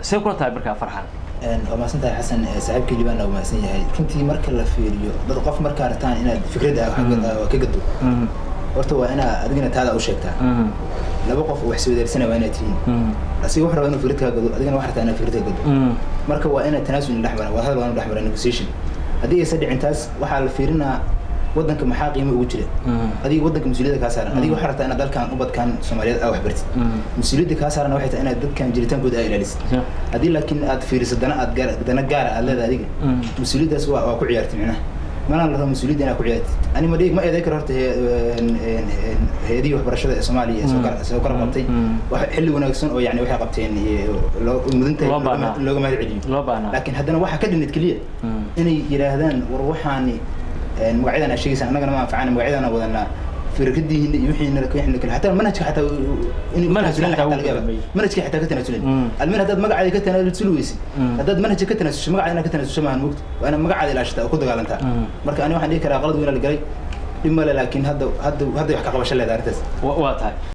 سيكون طيب بركة فرحان وما سنت حسن سعيد كليبان أو ما سنيه هاي كنتي مركز لفيريو بتوقف مركز رتان إن فكرة أو حاجة كجدو ورتوا أنا أدينا هذا أو شيء لا بقف وحسب درسنا وأنا تين أسي واحد أنا فكرتها جدو أدينا واحد أنا فكرتها جدو مركز وأنا تناسل الأحمر وهذا وأنا الأحمر نيجوسيشن هذه يسدع انتاس وحال فيرنا ودنك maxaa qiimo ugu jira adiga wadanka mas'uuliyadda ka saaran adiga waxa rabtaa inaad dalkan ubadkan Soomaaliyeed aad wax bartid mas'uuliyadda ka saaran waxay tahay inaad dadkan jiritaankooda ay ilaalisid hadii laakiin aad fiiriso dana gaar aad leedahay adiga mas'uuliyaddaas waa ku ciyaartay macnaha mana la rabo mas'uuliyadda inaad ku ciyaartid ani ma ma eeday karo horta heedii waxbarashada ee Soomaaliya soo kala qabtay wax xilli wanaagsan oo yani waxay qabteen mudantay looga mahad celiyo laakiin haddana waxa ka dhinid kaliya inay yiraahdaan war waxaani مقعدنا شيء أنا ما أنفعنا مقعدنا وذنا في ركدي يوحينا كل حتى المنهج حتى منهج حتى كتنا سلين المنهج هذا مقعد كتنا السلويسي هذا منهج كتنا شو مقعدنا كتنا شو ما هنوقت وأنا مقعد إلى أشتاء وكذا قال أنت مرك أنا واحد يكره غلط ولا الجري إما لكن هذا يحقق وش اللي دارتس واضح